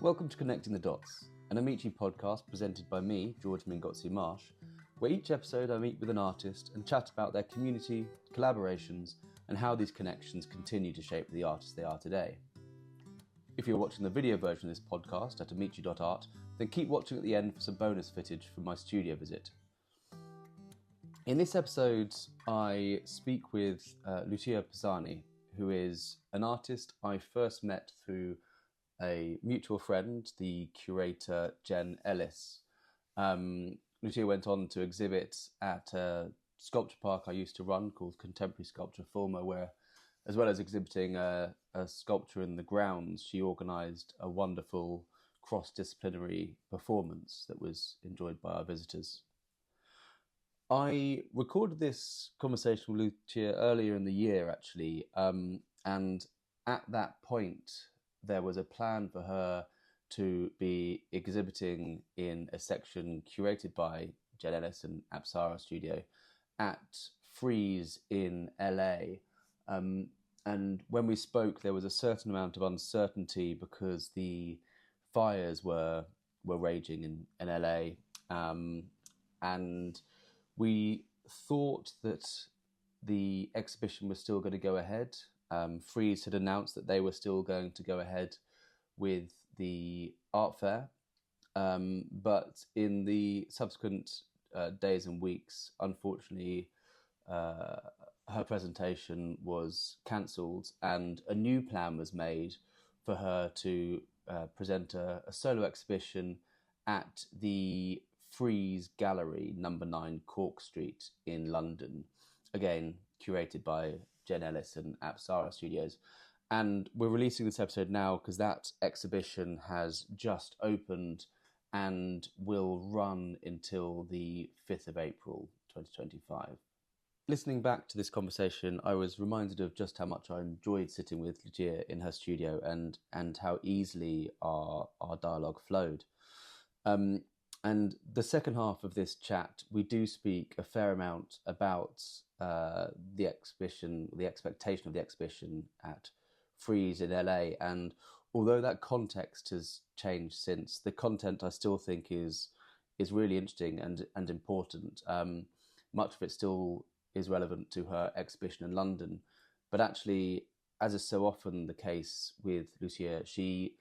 Welcome to Connecting the Dots, an Amici podcast presented by me, George Mingozzi-Marsh, where each episode I meet with an artist and chat about their community, collaborations, and how these connections continue to shape the artists they are today. If you're watching the video version of this podcast at Amici.Art, then keep watching at the end for some bonus footage from my studio visit. In this episode, I speak with Lucia Pizzani, who is an artist I first met through a mutual friend, the curator Jen Ellis. Lucia went on to exhibit at a sculpture park I used to run called Contemporary Sculpture Fulmer, where, as well as exhibiting a sculpture in the grounds, she organised a wonderful cross-disciplinary performance that was enjoyed by our visitors. I recorded this conversation with Lucia earlier in the year, actually, and at that point, there was a plan for her to be exhibiting in a section curated by Jen Ellis and Apsara Studio at Frieze in LA. And when we spoke, there was a certain amount of uncertainty because the fires were raging in LA. And we thought that the exhibition was still going to go ahead. Frieze had announced that they were still going to go ahead with the art fair. But in the subsequent days and weeks, unfortunately, her presentation was cancelled and a new plan was made for her to present a solo exhibition at the Frieze Gallery, number 9 Cork Street in London, again curated by Jen Ellis and Apsara Studios. And we're releasing this episode now because that exhibition has just opened and will run until the 5th of April 2025. Listening back to this conversation, I was reminded of just how much I enjoyed sitting with Lucia in her studio and how easily our dialogue flowed. And the second half of this chat, we do speak a fair amount about the exhibition, the expectation of the exhibition at Frieze in LA. And although that context has changed since, the content I still think is really interesting and important. Much of it still is relevant to her exhibition in London. But actually, as is so often the case with Lucia, she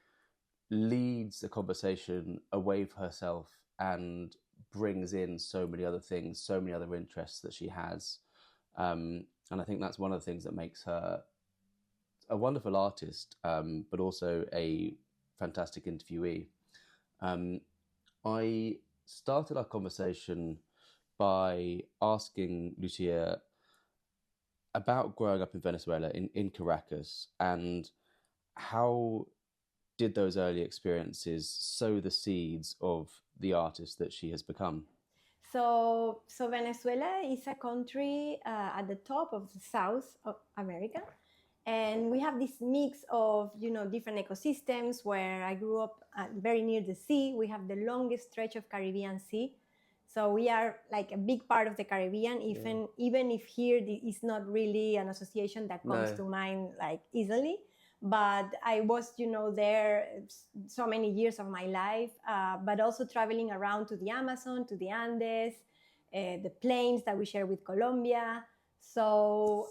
leads the conversation away from herself and brings in so many other things, so many other interests that she has. And I think that's one of the things that makes her a wonderful artist, but also a fantastic interviewee. I started our conversation by asking Lucia about growing up in Venezuela, in Caracas, and how did those early experiences sow the seeds of the artist that she has become? So Venezuela is a country at the top of the South of America. And we have this mix of, different ecosystems where I grew up very near the sea. We have the longest stretch of Caribbean Sea. So we are like a big part of the Caribbean, even if here is not really an association that comes to mind like easily. But I was, there so many years of my life, but also traveling around to the Amazon, to the Andes, the plains that we share with Colombia. So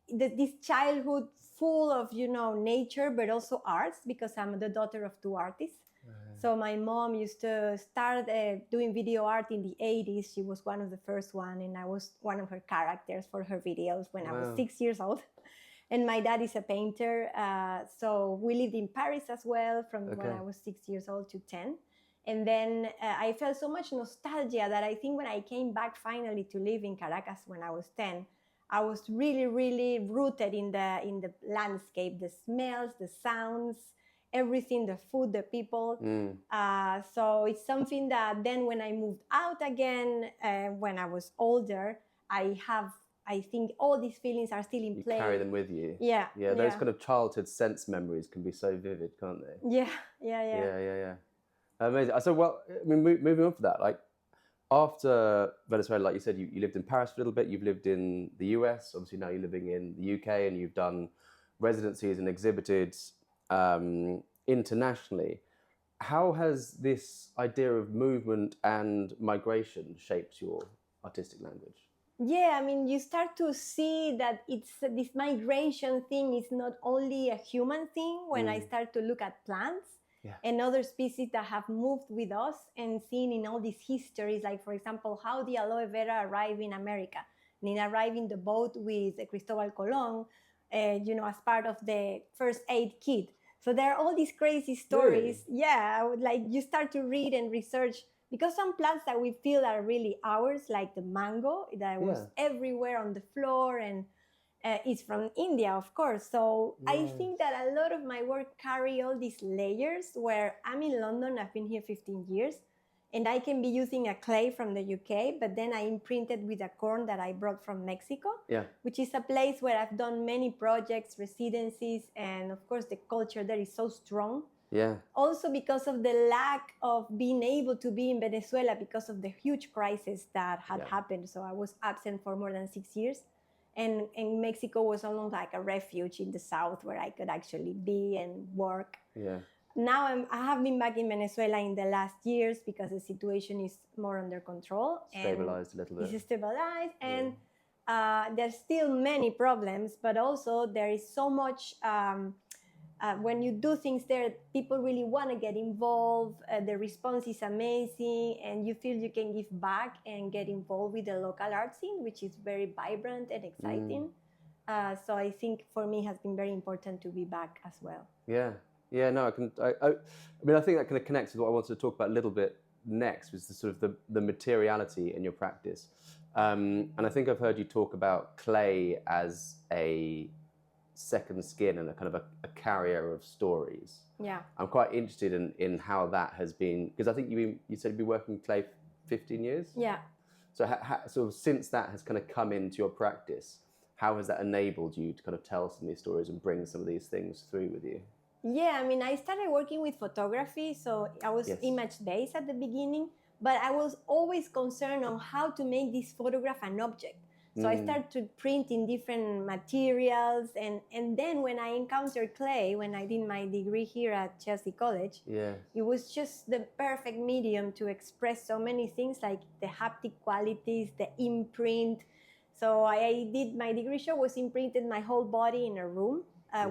this childhood full of, nature, but also arts, because I'm the daughter of 2 artists. So my mom used to start doing video art in the 80s. She was one of the first one, and I was one of her characters for her videos when I was 6 years old. And my dad is a painter. So we lived in Paris as well from when I was 6 years old to 10. And then I felt so much nostalgia that I think when I came back finally to live in Caracas when I was 10, I was really, really rooted in the landscape, the smells, the sounds, everything, the food, the people. So it's something that then when I moved out again, when I was older, I think all these feelings are still in play. You carry them with you. Yeah. Those kind of childhood sense memories can be so vivid, can't they? Yeah. Amazing. So, moving on from that, like after Venezuela, like you said, you lived in Paris for a little bit. You've lived in the US. Obviously, now you're living in the UK, and you've done residencies and exhibited internationally. How has this idea of movement and migration shaped your artistic language? Yeah, I mean, you start to see that it's this migration thing is not only a human thing when I start to look at plants and other species that have moved with us and seen in all these histories, like, for example, how the aloe vera arrived in America. And it arrived in the boat with Cristobal Colon, as part of the first aid kit. So there are all these crazy stories. Really? Yeah, like you start to read and research, because some plants that we feel are really ours, like the mango that was everywhere on the floor, and is from India, of course. So I think that a lot of my work carry all these layers, where I'm in London, I've been here 15 years, and I can be using a clay from the UK, but then I imprinted with a corn that I brought from Mexico, which is a place where I've done many projects, residencies, and of course the culture there is so strong. Yeah. Also because of the lack of being able to be in Venezuela because of the huge crisis that had happened. So I was absent for more than 6 years. And Mexico was almost like a refuge in the south where I could actually be and work. Yeah. Now I have been back in Venezuela in the last years because the situation is more under control. Stabilized a little bit. It's stabilized, and there's still many problems, but also there is so much... when you do things there, people really want to get involved. The response is amazing, and you feel you can give back and get involved with the local art scene, which is very vibrant and exciting. So I think for me it has been very important to be back as well. Yeah, no, I think that kind of connects with what I wanted to talk about a little bit next, was the sort of the materiality in your practice. And I think I've heard you talk about clay as a second skin and a kind of a carrier of stories. Yeah. I'm quite interested in how that has been, because I think you said you've been working with clay 15 years? Yeah. So so since that has kind of come into your practice, how has that enabled you to kind of tell some of these stories and bring some of these things through with you? Yeah, I mean, I started working with photography, so I was image-based at the beginning, but I was always concerned on how to make this photograph an object. So I started to print in different materials, and then when I encountered clay, when I did my degree here at Chelsea College, it was just the perfect medium to express so many things, like the haptic qualities, the imprint. So I did my degree show was imprinted my whole body in a room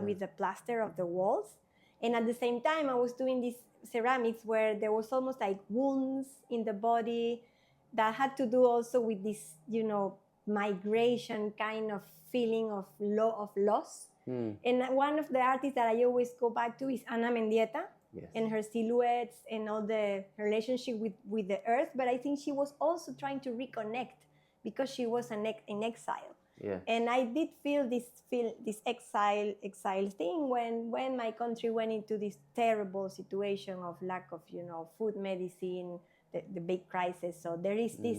with the plaster of the walls. And at the same time, I was doing these ceramics where there was almost like wounds in the body that had to do also with this, migration kind of feeling of loss. And one of the artists that I always go back to is Ana Mendieta, and her silhouettes and all the relationship with the earth. But I think she was also trying to reconnect because she was in exile. And I did feel this exile thing when my country went into this terrible situation of lack of food, medicine, the big crisis. So there is this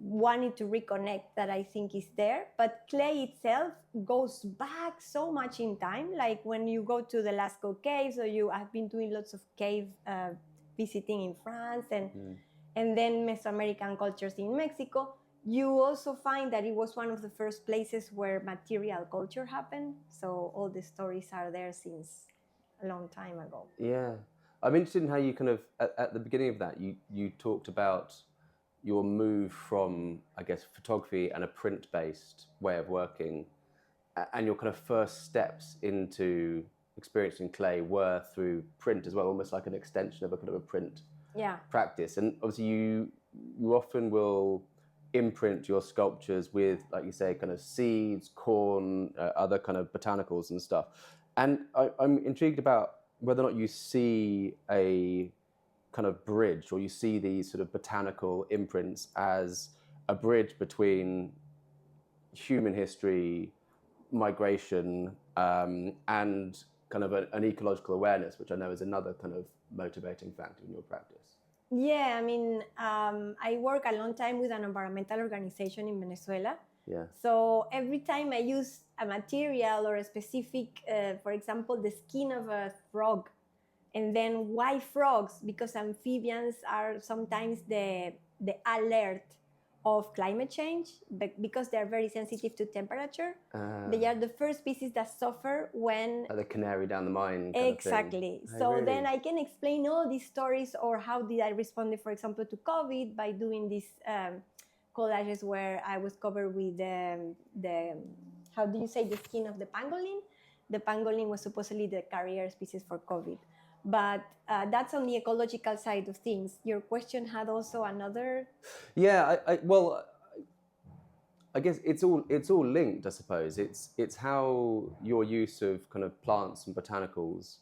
wanting to reconnect that I think is there. But clay itself goes back so much in time. Like when you go to the Lascaux caves, or I've been doing lots of cave visiting in France and then Mesoamerican cultures in Mexico. You also find that it was one of the first places where material culture happened. So all the stories are there since a long time ago. Yeah. I'm interested in how you kind of, at the beginning of that, you talked about your move from, I guess, photography and a print-based way of working, and your kind of first steps into experiencing clay were through print as well, almost like an extension of a kind of a print practice. And obviously you often will imprint your sculptures with, like you say, kind of seeds, corn, other kind of botanicals and stuff. And I'm intrigued about whether or not you see a kind of bridge, or you see these sort of botanical imprints as a bridge between human history, migration, and kind of an ecological awareness, which I know is another kind of motivating factor in your practice. Yeah, I mean, I work a long time with an environmental organization in Venezuela. So every time I use a material or a specific, for example, the skin of a frog, and then why frogs? Because amphibians are sometimes the alert of climate change, but because they're very sensitive to temperature. They are the first species that suffer when... Like the canary down the mine. Exactly. Oh, so really? then I can explain all these stories, or how did I respond, for example, to COVID, by doing these collages where I was covered with the how do you say, the skin of the pangolin. The pangolin was supposedly the carrier species for COVID. But that's on the ecological side of things. Your question had also another... Yeah, I guess it's all linked, I suppose. It's how your use of kind of plants and botanicals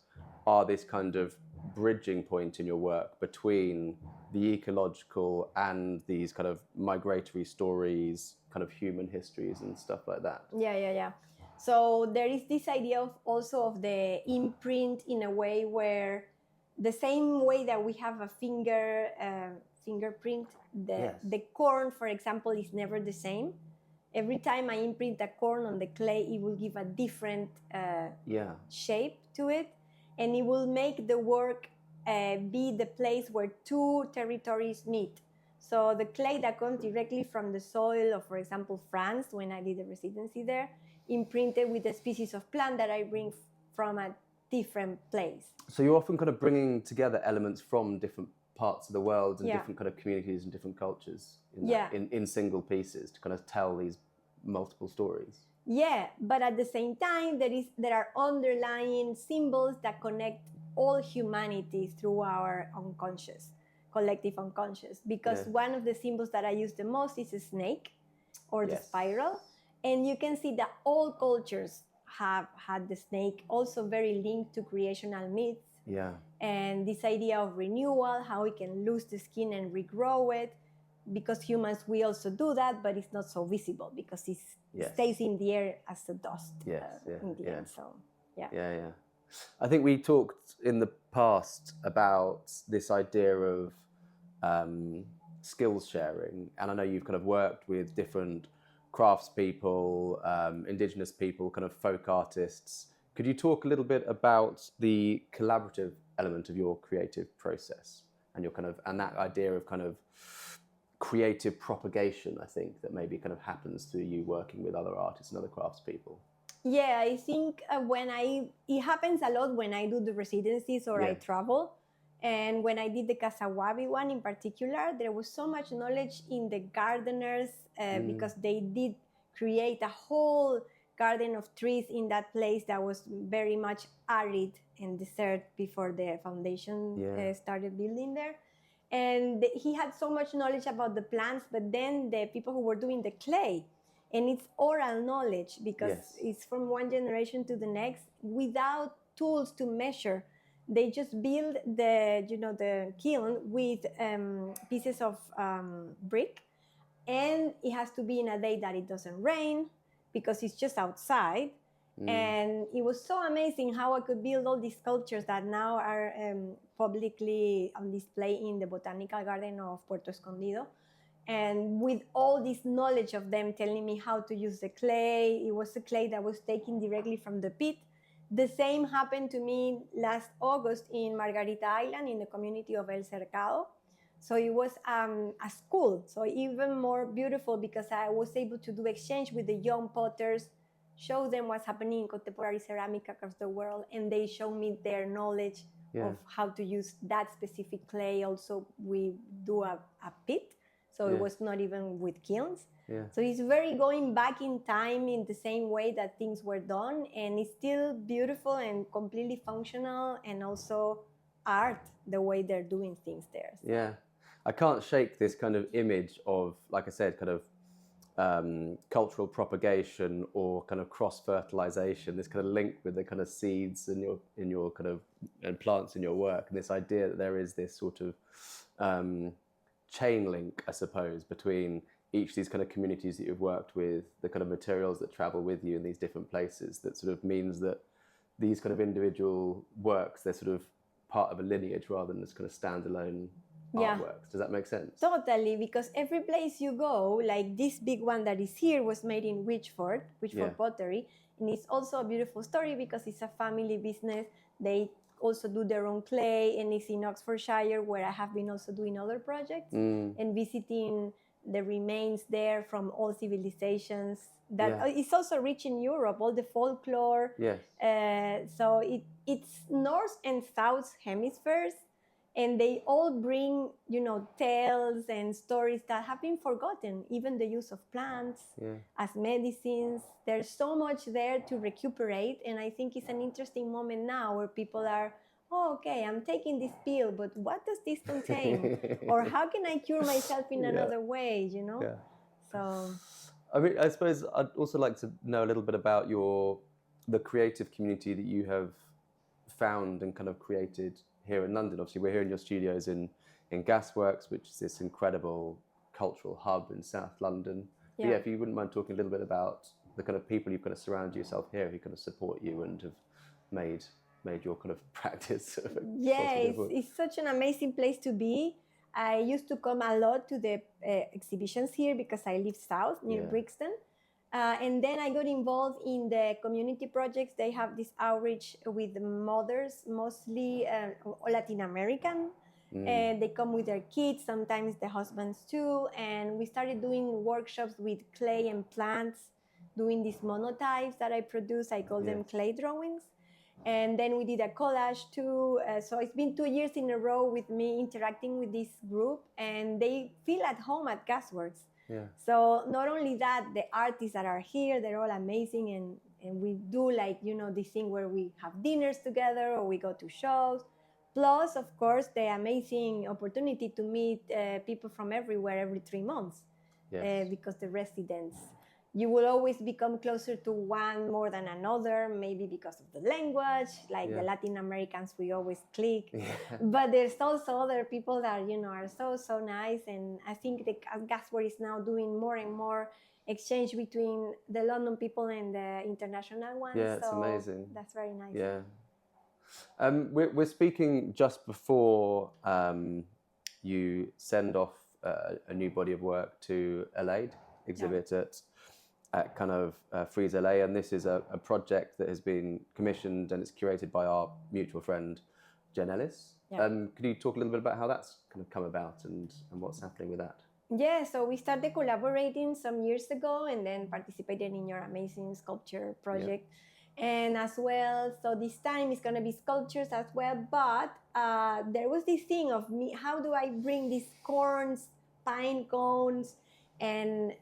are this kind of bridging point in your work between the ecological and these kind of migratory stories, kind of human histories and stuff like that. Yeah. So there is this idea of also of the imprint, in a way where the same way that we have a fingerprint, the corn, for example, is never the same. Every time I imprint a corn on the clay, it will give a different shape to it, and it will make the work be the place where two territories meet. So the clay that comes directly from the soil of, for example, France, when I did the residency there, imprinted with a species of plant that I bring from a different place. So you're often kind of bringing together elements from different parts of the world and different kind of communities and different cultures in single pieces to kind of tell these multiple stories. Yeah, but at the same time, there are underlying symbols that connect all humanity through our unconscious, collective unconscious. Because one of the symbols that I use the most is a snake, or the spiral. And you can see that all cultures have had the snake, also very linked to creational myths. Yeah. And this idea of renewal, how we can lose the skin and regrow it. Because humans, we also do that, but it's not so visible because it stays in the air as a dust in the end. So, Yeah. I think we talked in the past about this idea of skills sharing, and I know you've kind of worked with different craftspeople, indigenous people, kind of folk artists. Could you talk a little bit about the collaborative element of your creative process and your kind of, and that idea of kind of creative propagation, I think, that maybe kind of happens through you working with other artists and other craftspeople? Yeah, I think it happens a lot when I do the residencies or I travel. And when I did the Casawabi one in particular, there was so much knowledge in the gardeners because they did create a whole garden of trees in that place that was very much arid and desert before the foundation started building there. And he had so much knowledge about the plants, but then the people who were doing the clay, and it's oral knowledge because it's from one generation to the next without tools to measure. They just build the kiln with pieces of brick, and it has to be in a day that it doesn't rain because it's just outside. And it was so amazing how I could build all these sculptures that now are publicly on display in the Botanical Garden of Puerto Escondido. And with all this knowledge of them telling me how to use the clay, it was a clay that was taken directly from the pit. The same happened to me last August in Margarita Island in the community of El Cercado. So it was a school, so even more beautiful because I was able to do exchange with the young potters, show them what's happening in contemporary ceramic across the world, and they show me their knowledge of how to use that specific clay. Also, we do a pit, so it was not even with kilns. So it's very going back in time in the same way that things were done, and it's still beautiful and completely functional, and also art, the way they're doing things there. So. Yeah, I can't shake this kind of image of, like I said, kind of cultural propagation or kind of cross-fertilization, this kind of link with the kind of seeds in your kind of and plants in your work, and this idea that there is this sort of chain link, I suppose, between each of these kind of communities that you've worked with, the kind of materials that travel with you in these different places, that sort of means that these kind of individual works, they're sort of part of a lineage rather than this kind of standalone artworks. Does that make sense? Totally, because every place you go, like this big one that is here was made in Whichford pottery, and it's also a beautiful story because it's a family business. They also do their own clay, and it's in Oxfordshire, where I have been also doing other projects and visiting the remains there from all civilizations. That Yeah. it's also rich in Europe, all the folklore. Yes. So it's North and South hemispheres, and they all bring, tales and stories that have been forgotten. Even the use of plants as medicines. There's so much there to recuperate, and I think it's an interesting moment now where people are, oh, okay, I'm taking this pill, but what does this contain? Or how can I cure myself in another way, Yeah. So, I mean, I suppose I'd also like to know a little bit about the creative community that you have found and kind of created here in London. Obviously, we're here in your studios in Gasworks, which is this incredible cultural hub in South London. But if you wouldn't mind talking a little bit about the kind of people you've kind of surrounded yourself here who kind of support you and have made your kind of practice. It's such an amazing place to be. I used to come a lot to the exhibitions here because I live south near Brixton. And then I got involved in the community projects. They have this outreach with mothers, mostly Latin American. And they come with their kids, sometimes the husbands too. And we started doing workshops with clay and plants, doing these monotypes that I produce. I call them clay drawings. And then we did a collage too. So it's been 2 years in a row with me interacting with this group, and they feel at home at Gasworks. So not only that, the artists that are here, they're all amazing, and we do this thing where we have dinners together or we go to shows. Plus, of course, the amazing opportunity to meet people from everywhere every 3 months because the residents. You will always become closer to one more than another, maybe because of the language, the Latin Americans, we always click. But there's also other people that, are so nice. And I think the Gasworks is now doing more and more exchange between the London people and the international ones. Yeah, it's amazing. That's very nice. Yeah. We're speaking just before you send off a new body of work to LA, exhibit at kind of Freeze LA, and this is a project that has been commissioned and it's curated by our mutual friend Jen Ellis. Could you talk a little bit about how that's kind of come about and what's happening with that? Yeah, so we started collaborating some years ago and then participated in your amazing sculpture project. And as well, so this time it's going to be sculptures as well, but there was this thing of me, how do I bring these corns, pine cones, and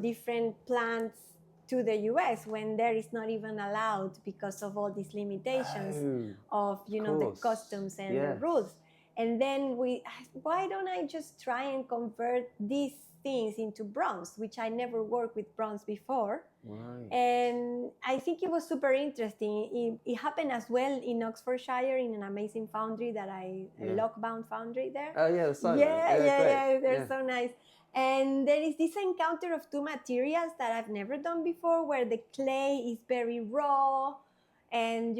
different plants to the US when there is not even allowed because of all these limitations of the customs and the rules. And then why don't I just try and convert these things into bronze, which I never worked with bronze before. Right. And I think it was super interesting. It happened as well in Oxfordshire in an amazing foundry that a Lockbound foundry there. Oh yeah, the silent. They're so nice. And there is this encounter of two materials that I've never done before, where the clay is very raw and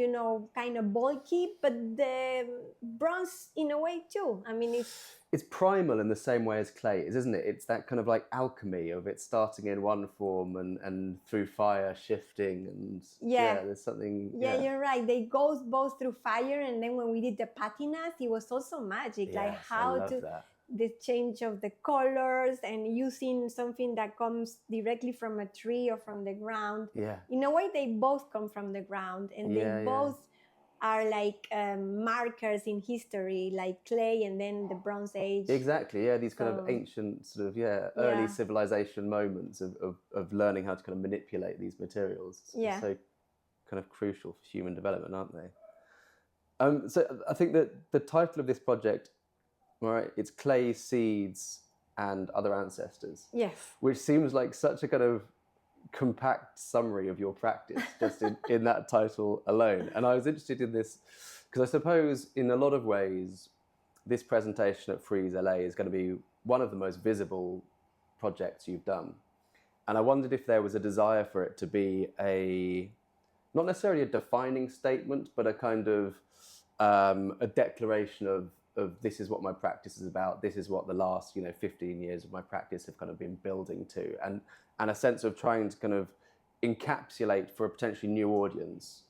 kind of bulky, but the bronze in a way too. I mean, it's primal in the same way as clay is, isn't it? It's that kind of like alchemy of it starting in one form and through fire shifting and there's something. Yeah, you're right. They go both through fire, and then when we did the patinas, it was also magic. Yes, like how to that. The change of the colors and using something that comes directly from a tree or from the ground. Yeah. In a way, they both come from the ground, and they both are like markers in history, like clay and then the Bronze Age. Exactly, yeah, these kind of ancient sort of, early civilization moments of learning how to kind of manipulate these materials. It's so kind of crucial for human development, aren't they? So I think that the title of this project, right, it's Clay, Seeds and Other Ancestors. Yes. Which seems like such a kind of compact summary of your practice just in that title alone. And I was interested in this because I suppose in a lot of ways this presentation at Freeze LA is going to be one of the most visible projects you've done. And I wondered if there was a desire for it to be not necessarily a defining statement, but a kind of a declaration of this is what my practice is about. This is what the last 15 years of my practice have kind of been building to, and a sense of trying to kind of encapsulate for a potentially new audience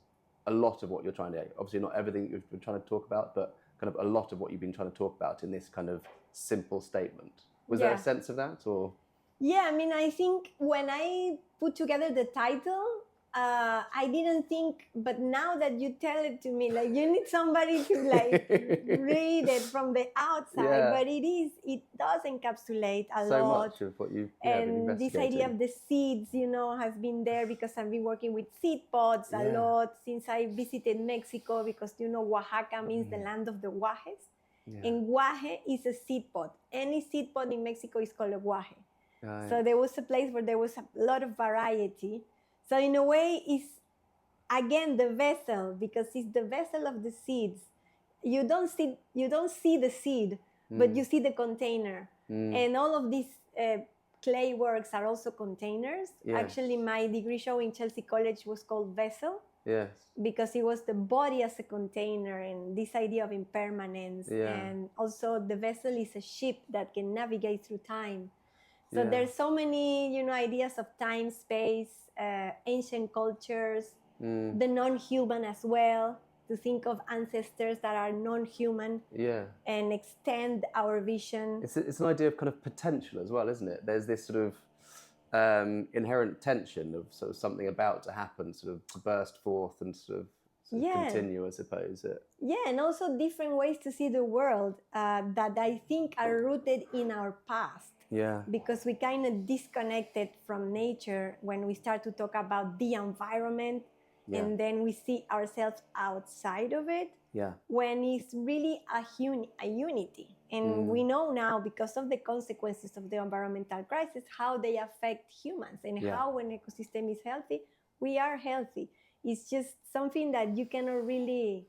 a lot of what you're trying to, obviously not everything you've been trying to talk about, but kind of a lot of what you've been trying to talk about in this kind of simple statement. Was there a sense of that, or? Yeah, I mean, I think when I put together the title, I didn't think, but now that you tell it to me, like you need somebody to like read it from the outside, but it does encapsulate a so lot. Much of what you've been investigating. This idea of the seeds, has been there because I've been working with seed pods a lot since I visited Mexico, because Oaxaca means the land of the guajes. And guaje is a seed pod. Any seed pod in Mexico is called a guaje. Right. So there was a place where there was a lot of variety. So in a way, it's again the vessel, because it's the vessel of the seeds. You don't see the seed, but you see the container. And all of these clay works are also containers. Actually, my degree show in Chelsea College was called Vessel. Yes. Because it was the body as a container, and this idea of impermanence. And also the vessel is a ship that can navigate through time. So there's so many, ideas of time, space, ancient cultures, the non-human as well, to think of ancestors that are non-human and extend our vision. It's an idea of kind of potential as well, isn't it? There's this sort of inherent tension of sort of something about to happen, sort of to burst forth and sort of continue, I suppose. Yeah, and also different ways to see the world that I think are rooted in our past. Yeah. Because we kind of disconnected from nature when we start to talk about the environment, and then we see ourselves outside of it. Yeah. When it's really a unity. And we know now, because of the consequences of the environmental crisis, how they affect humans, and how when ecosystem is healthy, we are healthy. It's just something that you cannot really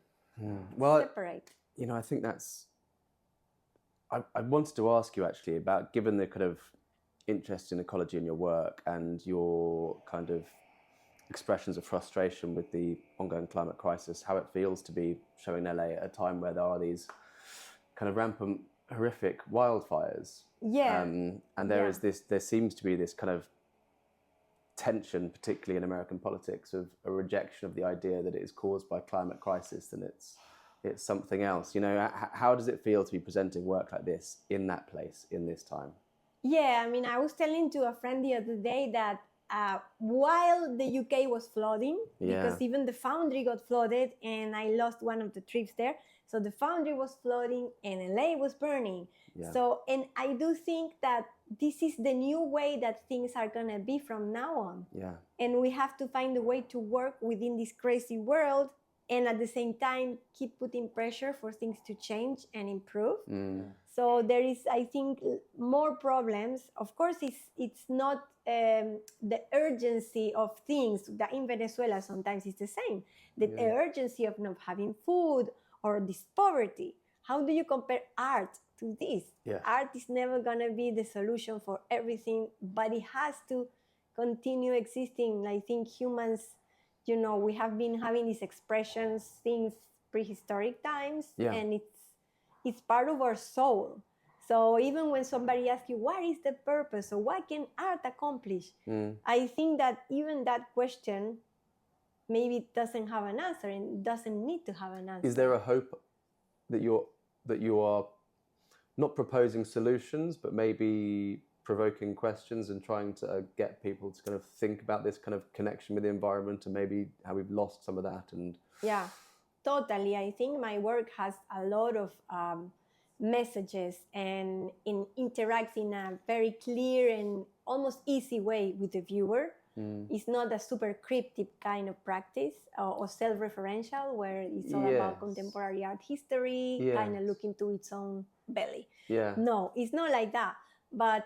separate. I think that's... I wanted to ask you actually about, given the kind of interest in ecology in your work and your kind of expressions of frustration with the ongoing climate crisis, how it feels to be showing LA at a time where there are these kind of rampant, horrific wildfires. Yeah. And there seems to be this kind of tension, particularly in American politics, of a rejection of the idea that it is caused by climate crisis and it's something else. How does it feel to be presenting work like this in that place, in this time? Yeah, I mean, I was telling to a friend the other day that while the UK was flooding, because even the foundry got flooded, and I lost one of the trips there. So the foundry was flooding and LA was burning. Yeah. So, and I do think that this is the new way that things are going to be from now on. Yeah. And we have to find a way to work within this crazy world, and at the same time keep putting pressure for things to change and improve. So there is, I think, more problems. Of course, it's not the urgency of things that in Venezuela sometimes it's the same. The urgency of not having food or this poverty. How do you compare art to this? Yeah. Art is never going to be the solution for everything, but it has to continue existing. I think humans, we have been having these expressions since prehistoric times, and it's part of our soul. So even when somebody asks you, what is the purpose, or what can art accomplish? I think that even that question maybe doesn't have an answer, and doesn't need to have an answer. Is there a hope that you are not proposing solutions, but maybe provoking questions and trying to get people to kind of think about this kind of connection with the environment, and maybe how we've lost some of that? And yeah, totally. I think my work has a lot of messages, and interacts in a very clear and almost easy way with the viewer. It's not a super cryptic kind of practice or self-referential, where it's all about contemporary art history, kind of looking to its own belly. Yeah. No, it's not like that. But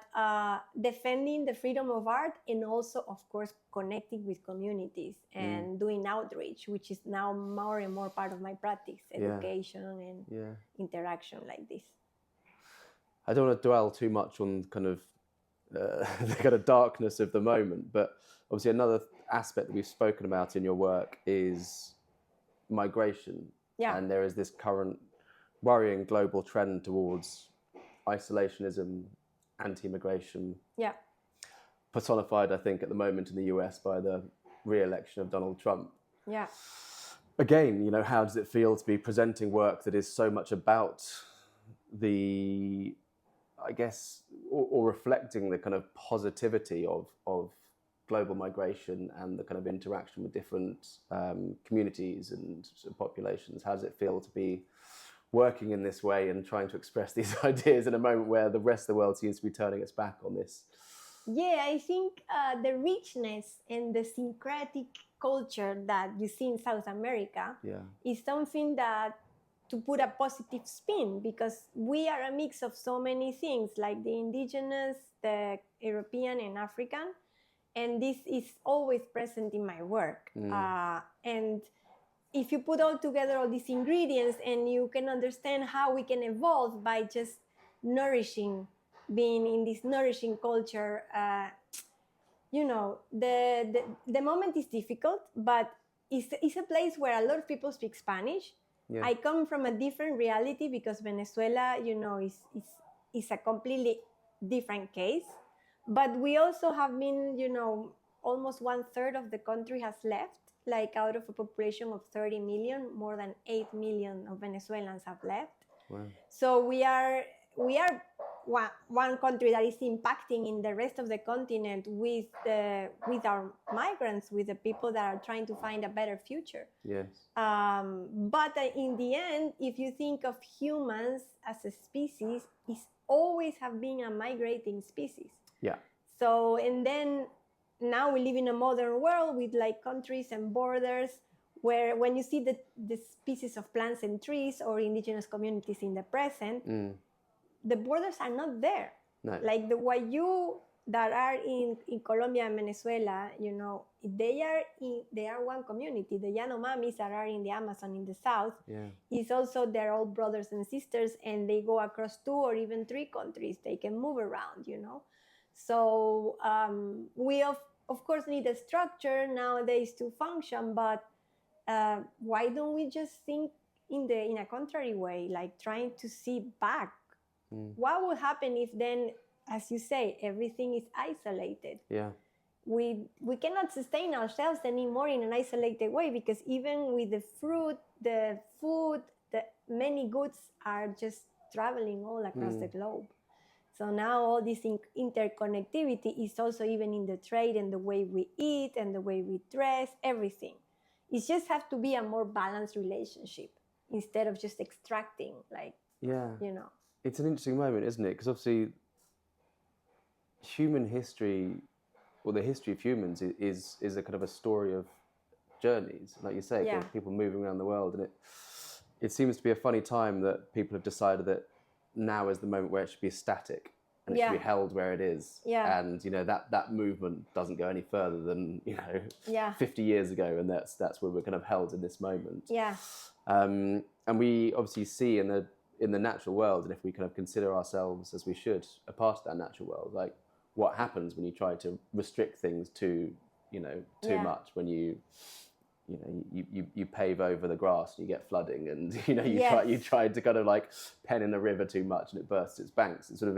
defending the freedom of art, and also, of course, connecting with communities and doing outreach, which is now more and more part of my practice, education and interaction like this. I don't want to dwell too much on kind of the kind of darkness of the moment, but obviously another aspect that we've spoken about in your work is migration. Yeah. And there is this current worrying global trend towards isolationism, anti-immigration, personified, I think, at the moment in the US by the re-election of Donald Trump. Yeah. Again, how does it feel to be presenting work that is so much about the I guess, or reflecting the kind of positivity of global migration and the kind of interaction with different communities and populations? How does it feel to be working in this way and trying to express these ideas in a moment where the rest of the world seems to be turning its back on this? Yeah, I think the richness and the syncretic culture that you see in South America is something that to put a positive spin, because we are a mix of so many things, like the indigenous, the European and African, and this is always present in my work. And if you put all together all these ingredients, and you can understand how we can evolve by just nourishing, being in this nourishing culture, the moment is difficult, but it's a place where a lot of people speak Spanish. I come from a different reality because Venezuela, is a completely different case. But we also have been, almost 1/3 of the country has left. Like out of a population of 30 million, more than 8 million of Venezuelans have left. Wow. So we are one country that is impacting in the rest of the continent with our migrants, with the people that are trying to find a better future. Yes. But in the end, if you think of humans as a species, it's always have been a migrating species. Yeah. So, and then now we live in a modern world with like countries and borders where when you see the species of plants and trees or indigenous communities in the present, the borders are not there. No. Like the Wayuu that are in Colombia and Venezuela, they are one community. The Yanomamis that are in the Amazon in the south is also their old brothers and sisters, and they go across 2 or even 3 countries. They can move around, So we of course need a structure nowadays to function, but why don't we just think in a contrary way, like trying to see back? What would happen if then, as you say, everything is isolated? Yeah. We cannot sustain ourselves anymore in an isolated way, because even with the fruit, the food, the many goods are just traveling all across the globe. So now all this interconnectivity is also even in the trade and the way we eat and the way we dress, everything. It just has to be a more balanced relationship instead of just extracting, It's an interesting moment, isn't it? Because obviously human history, or the history of humans is a kind of a story of journeys, like you say, kind of people moving around the world. And it seems to be a funny time that people have decided that now is the moment where it should be static and it should be held where it is. And that movement doesn't go any further than 50 years ago, and that's where we're kind of held in this moment. And we obviously see in the natural world, and if we kind of consider ourselves as we should a part of that natural world, like what happens when you try to restrict things too much, when you pave over the grass and you get flooding, and you try to kind of like pen in a river too much and it bursts its banks. It's sort of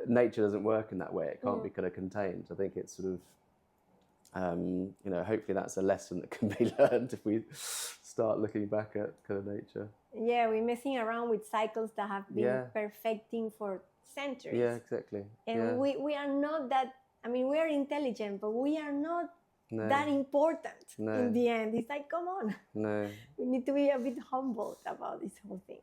nature doesn't work in that way. It can't be kind of contained. I think it's sort of hopefully that's a lesson that can be learned if we start looking back at kind of nature. We're messing around with cycles that have been perfecting for centuries. Yeah, exactly. And we are not that, we are intelligent, but we are not that important in the end. It's like, come on. No. We need to be a bit humble about this whole thing.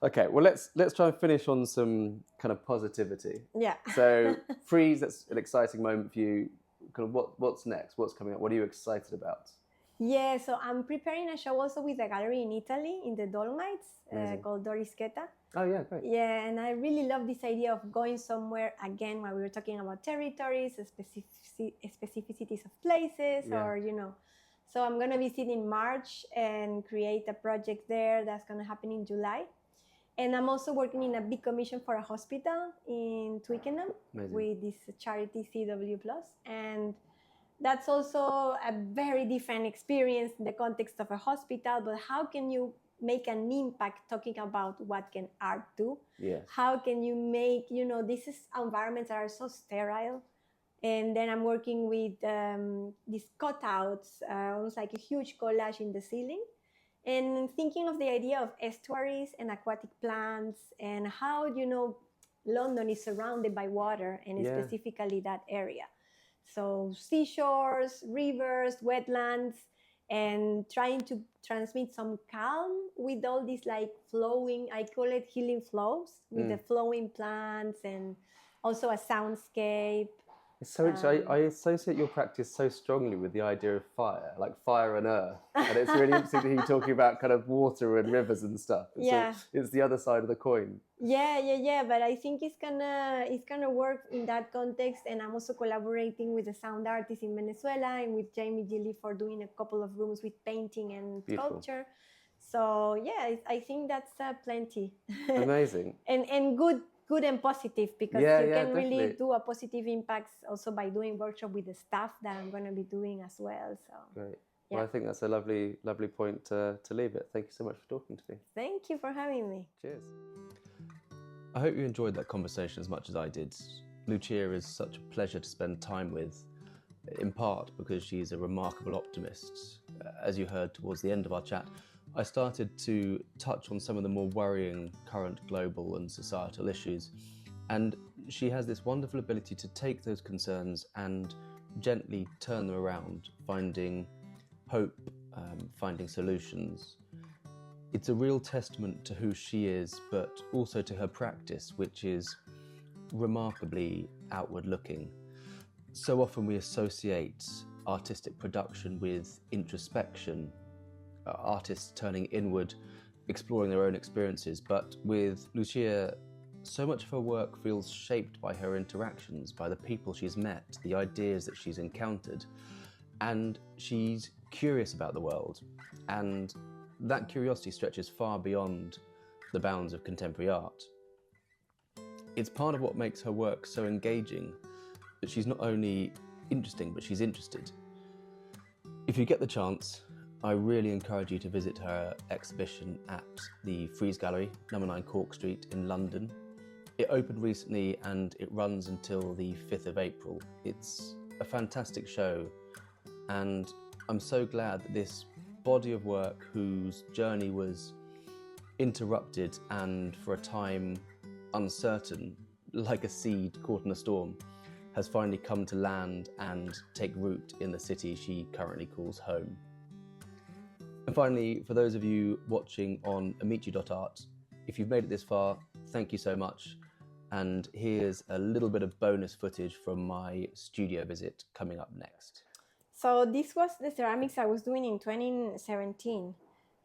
Okay, well, let's try and finish on some kind of positivity. Yeah. So, Freeze, that's an exciting moment for you. Kind of what's next? What's coming up? What are you excited about? Yeah, so I'm preparing a show also with a gallery in Italy, in the Dolomites, called Dorischetta. Oh, yeah, great. Yeah, and I really love this idea of going somewhere, again, when we were talking about territories, specificities of places, or, So I'm going to visit in March and create a project there that's going to happen in July. And I'm also working in a big commission for a hospital in Twickenham. Amazing. With this charity CW+. And that's also a very different experience in the context of a hospital, but how can you make an impact talking about what can art do? Yes. How can you make, this is environments that are so sterile. And then I'm working with these cutouts, almost like a huge collage in the ceiling, and thinking of the idea of estuaries and aquatic plants and how, London is surrounded by water, and Yeah. specifically that area. So seashores, rivers, wetlands, and trying to transmit some calm with all these like flowing, I call it healing flows, with the flowing plants and also a soundscape. It's so interesting. I associate your practice so strongly with the idea of fire, like fire and earth. And it's really interesting to hear you talking about kind of water and rivers and stuff. It's the other side of the coin. Yeah. But I think it's gonna work in that context. And I'm also collaborating with the sound artist in Venezuela and with Jamie Gilly for doing a couple of rooms with painting and sculpture. So yeah, I think that's plenty. Amazing. and good and positive, because you can really do a positive impact also by doing workshop with the staff that I'm going to be doing as well. So great. Yeah. Well, I think that's a lovely point to leave it. Thank you so much for talking to me. Thank you for having me. Cheers. I hope you enjoyed that conversation as much as I did. Lucia is such a pleasure to spend time with, in part because she's a remarkable optimist. As you heard towards the end of our chat, I started to touch on some of the more worrying current global and societal issues, and she has this wonderful ability to take those concerns and gently turn them around, finding hope, finding solutions. It's a real testament to who she is, but also to her practice, which is remarkably outward-looking. So often we associate artistic production with introspection, artists turning inward, exploring their own experiences. But with Lucia, so much of her work feels shaped by her interactions, by the people she's met, the ideas that she's encountered. And she's curious about the world. And that curiosity stretches far beyond the bounds of contemporary art. It's part of what makes her work so engaging, that she's not only interesting, but she's interested. If you get the chance, I really encourage you to visit her exhibition at the Frieze Gallery, number 9 Cork Street in London. It opened recently and it runs until the 5th of April. It's a fantastic show, and I'm so glad that this body of work, whose journey was interrupted and for a time uncertain, like a seed caught in a storm, has finally come to land and take root in the city she currently calls home. And finally, for those of you watching on Amici.Art, if you've made it this far, thank you so much. And here's a little bit of bonus footage from my studio visit coming up next. So this was the ceramics I was doing in 2017.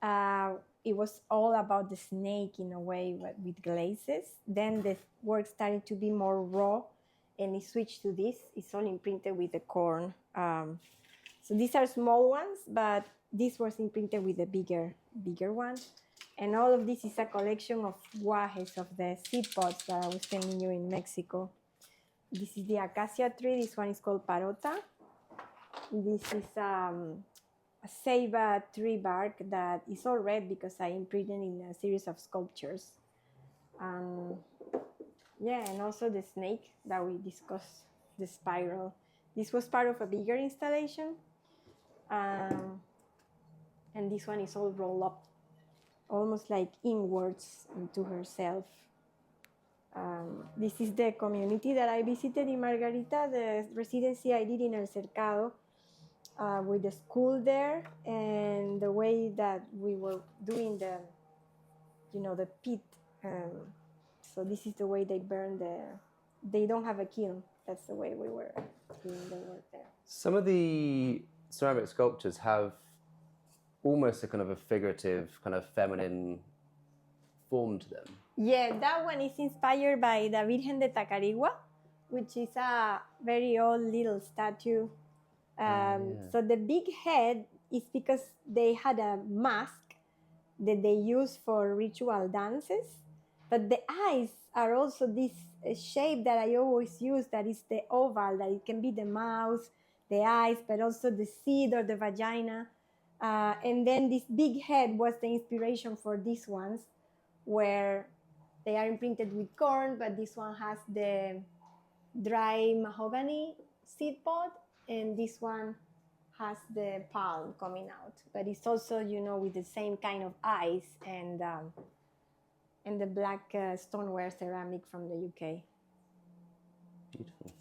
It was all about the snake in a way, with glazes. Then the work started to be more raw, and it switched to this. It's all imprinted with the corn. So these are small ones, but this was imprinted with a bigger one. And all of this is a collection of guajes, of the seed pods that I was telling you in Mexico. This is the acacia tree. This one is called parota. This is a ceiba tree bark that is all red because I imprinted in a series of sculptures. And also the snake that we discussed, the spiral. This was part of a bigger installation. And this one is all rolled up, almost like inwards into herself. This is the community that I visited in Margarita, the residency I did in El Cercado, with the school there, and the way that we were doing the pit. So this is the way they burn they don't have a kiln. That's the way we were doing the work there. Some of the ceramic sculptures have almost a kind of a figurative, kind of feminine form to them. Yeah, that one is inspired by the Virgen de Tacarigua, which is a very old little statue. So the big head is because they had a mask that they use for ritual dances, but the eyes are also this shape that I always use, that is the oval, that it can be the mouth, the eyes, but also the seed or the vagina. And then this big head was the inspiration for these ones, where they are imprinted with corn, but this one has the dry mahogany seed pod, and this one has the palm coming out. But it's also, with the same kind of eyes, and and the black stoneware ceramic from the UK. Beautiful.